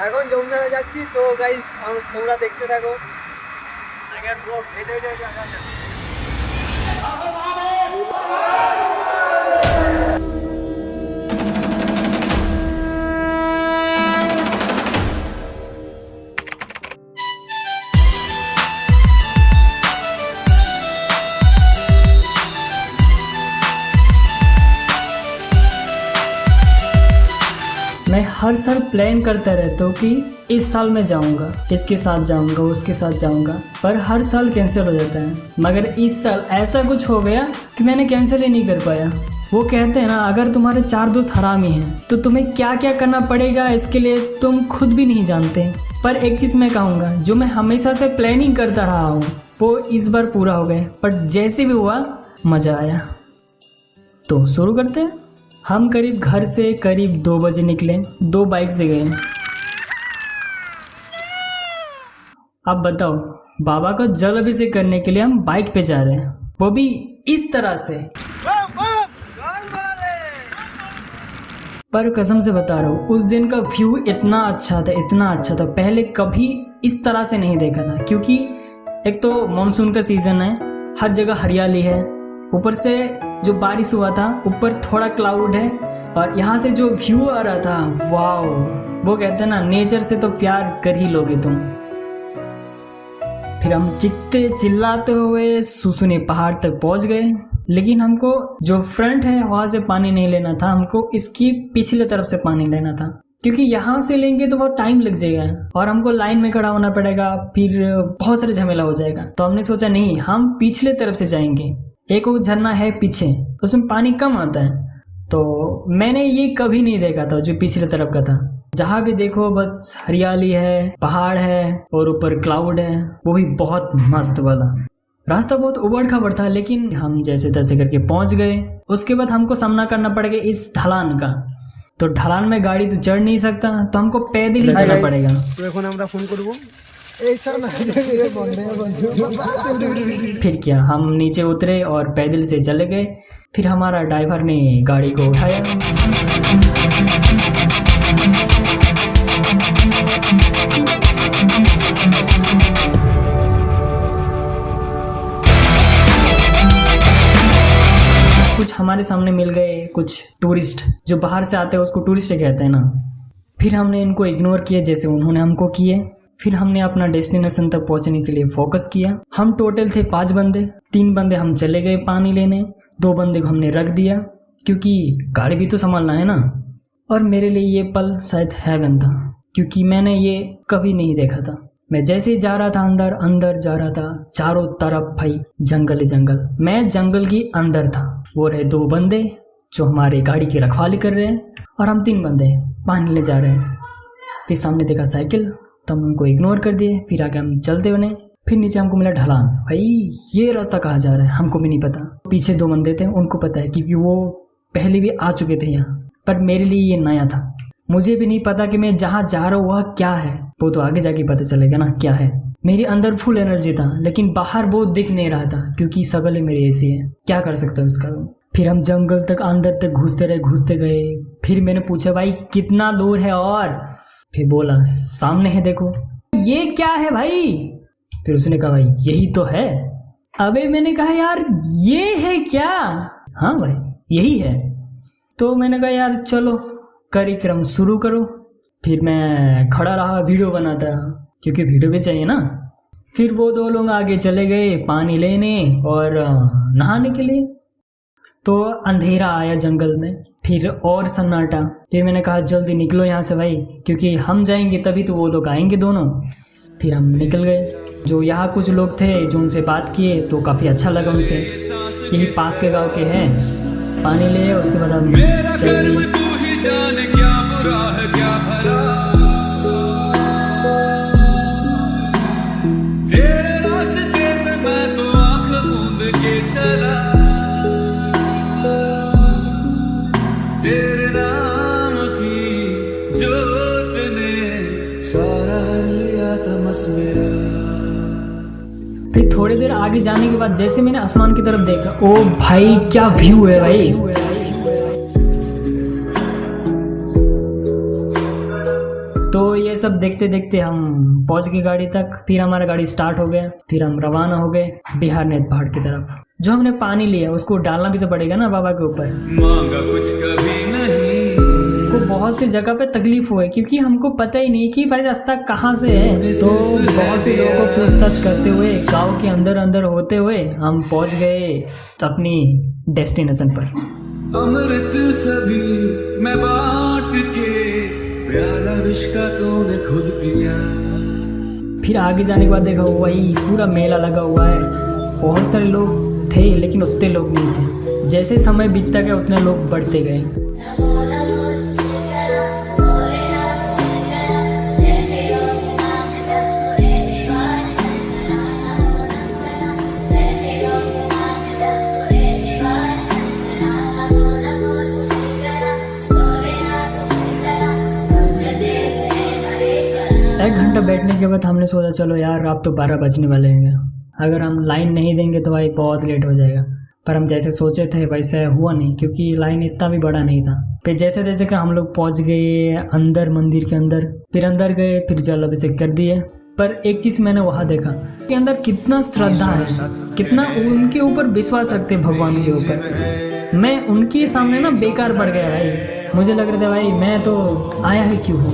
এখন যমুনারা যাচ্ছি তো গাইস তোমরা দেখতে থাকো। मैं हर साल प्लान करता रहता हूँ कि इस साल मैं जाऊँगा, इसके साथ जाऊँगा, उसके साथ जाऊँगा, पर हर साल कैंसिल हो जाता है। मगर इस साल ऐसा कुछ हो गया कि मैंने कैंसिल ही नहीं कर पाया। वो कहते हैं ना, अगर तुम्हारे 4 दोस्त हरामी हैं तो तुम्हें क्या क्या करना पड़ेगा इसके लिए तुम खुद भी नहीं जानते। पर एक चीज़ मैं कहूँगा, जो मैं हमेशा से प्लानिंग करता रहा हूँ वो इस बार पूरा हो गया। पर जैसे भी हुआ मज़ा आया। तो शुरू करते हैं। हम करीब घर से करीब 2 बजे निकले, 2 बाइक से गए। अब बताओ, बाबा को जल अभिषेक करने के लिए हम बाइक पे जा रहे हैं, वो भी इस तरह से। पर कसम से बता रहा हूँ, उस दिन का व्यू इतना अच्छा था, इतना अच्छा था, पहले कभी इस तरह से नहीं देखा था। क्योंकि एक तो मानसून का सीज़न है, हर जगह हरियाली है, ऊपर से जो बारिश हुआ था, ऊपर थोड़ा क्लाउड है, और यहाँ से जो व्यू आ रहा था, वाओ। वो कहते हैं ना, नेचर से तो प्यार कर ही लोगे तुम। फिर हम चिल्लाते चिल्लाते हुए सुसुनी पहाड़ तक पहुँच गए। लेकिन हमको जो फ्रंट है वहाँ से पानी नहीं लेना था, हमको इसकी पिछले तरफ से पानी लेना था। क्योंकि यहाँ से लेंगे तो बहुत टाइम लग जाएगा और हमको लाइन में खड़ा होना पड़ेगा, फिर बहुत सारे झमेला हो जाएगा। तो हमने सोचा नहीं, हम पिछले तरफ से जाएंगे। एक वो झरना है पीछे, उसमें पानी कम आता है। तो मैंने ये कभी नहीं देखा था जो पिछले तरफ का था। जहाँ भी देखो बस हरियाली है, पहाड़ है और ऊपर क्लाउड है, वो भी बहुत मस्त वाला। रास्ता बहुत उबड़ खाबड़ था, लेकिन हम जैसे तैसे करके पहुंच गए। उसके बाद हमको सामना करना पड़ेगा इस ढलान का। तो ढलान में गाड़ी तो चढ़ नहीं सकता, तो हमको पैदल ही जाना पड़ेगा। तो এখন আমরা ফোন করব। फिर क्या, हम नीचे उतरे और पैदल से चले गए। फिर हमारा ड्राइवर ने गाड़ी को उठाया। कुछ हमारे सामने मिल गए, कुछ टूरिस्ट जो बाहर से आते हैं उसको टूरिस्ट कहते हैं ना। फिर हमने इनको इग्नोर किया जैसे उन्होंने हमको किए। फिर हमने अपना डेस्टिनेशन तक पहुंचने के लिए फोकस किया। हम टोटल थे 5 बंदे। 3 बंदे हम चले गए पानी लेने, 2 बंदे को हमने रख दिया क्योंकि गाड़ी भी तो संभालना है ना। और मेरे लिए ये पल शायद हेवन था, क्योंकि मैंने ये कभी नहीं देखा था। मैं जैसे ही जा रहा था अंदर अंदर जा रहा था, चारों तरफ भाई जंगल ही जंगल। मैं जंगल की अंदर था। वो रहे 2 बंदे जो हमारे गाड़ी की रखवाली कर रहे हैं, और हम 3 बंदे पानी ले जा रहे हैं। फिर सामने देखा साइकिल, तब उनको इग्नोर कर दिए। फिर आगे हम चलते बने। फिर नीचे हमको मिला ढलान। भाई ये रास्ता कहाँ जा रहा है हमको भी नहीं पता। पीछे 2 बंदे थे, उनको पता है क्योंकि वो पहले भी आ चुके थे यहाँ। पर मेरे लिए ये नया था, मुझे भी नहीं पता कि मैं जहाँ जा रहा हूँ वह क्या है। वो तो आगे जाके पता चलेगा ना क्या है। मेरे अंदर फुल एनर्जी था, लेकिन बाहर वो दिख नहीं रहा था क्योंकि शक्ल ही मेरी ऐसी है, क्या कर सकता हूँ इसका। फिर हम जंगल तक अंदर तक घुसते रहे, घुसते गए। फिर मैंने पूछा भाई कितना दूर है, और फिर बोला सामने है देखो। ये क्या है भाई? फिर उसने कहा भाई यही तो है। अबे मैंने कहा यार ये है क्या? हाँ भाई यही है। तो मैंने कहा यार चलो कार्यक्रम शुरू करो। फिर मैं खड़ा रहा, वीडियो बनाता रहा, क्योंकि वीडियो भी चाहिए ना। फिर वो 2 लोग आगे चले गए पानी लेने और नहाने के लिए। तो अंधेरा आया जंगल में, फिर और सन्नाटा। फिर मैंने कहा जल्दी निकलो यहाँ से भाई, क्योंकि हम जाएंगे तभी तो वो लोग आएंगे दोनों। फिर हम निकल गए। जो यहाँ कुछ लोग थे जो उनसे बात किए तो काफ़ी अच्छा लगा उनसे। यही पास के गांव के हैं। पानी ले, उसके बाद हम तेरे नाम की जोत ने सारा लिया तमस मेरा। फिर थोड़ी देर आगे जाने के बाद जैसे मैंने आसमान की तरफ देखा, ओ भाई क्या व्यू है भाई। ये सब देखते देखते हम पहुंच गए गाड़ी तक। फिर हमारा गाड़ी स्टार्ट हो गया, फिर हम रवाना हो गए बिहारनेर पहाड़ की तरफ। जो हमने पानी लिया उसको डालना भी तो पड़ेगा ना बाबा के ऊपर। मांगा कुछ कभी नहीं, को बहुत सी जगह पे तकलीफ हुई क्योंकि हमको पता ही नहीं कि भाई रास्ता कहाँ से है। तो बहुत से लोगों को पूछताछ करते हुए गांव के अंदर अंदर होते हुए हम पहुंच गए अपनी डेस्टिनेशन पर। अमृत सभी मैं बांट के, प्याला विष का तूने खुद पिया। फिर आगे जाने के बाद देखा वही पूरा मेला लगा हुआ है। बहुत सारे लोग थे लेकिन उतने लोग नहीं थे। जैसे समय बीतता गया उतने लोग बढ़ते गए। एक घंटा बैठने के बाद हमने सोचा चलो यार अब तो 12 बजने वाले हैं, अगर हम लाइन नहीं देंगे तो भाई बहुत लेट हो जाएगा। पर हम जैसे सोचे थे वैसे हुआ नहीं क्योंकि लाइन इतना भी बड़ा नहीं था। फिर जैसे जैसे कि हम लोग पहुंच गए अंदर मंदिर के अंदर, फिर अंदर गए, फिर जल अभिषेक कर दिए। पर एक चीज़ मैंने वहाँ देखा कि अंदर कितना श्रद्धा है, कितना उनके ऊपर विश्वास रखते भगवान के ऊपर। मैं उनके सामने ना बेकार पड़ गया भाई। मुझे लग रहा था भाई मैं तो आया ही क्यों हूँ।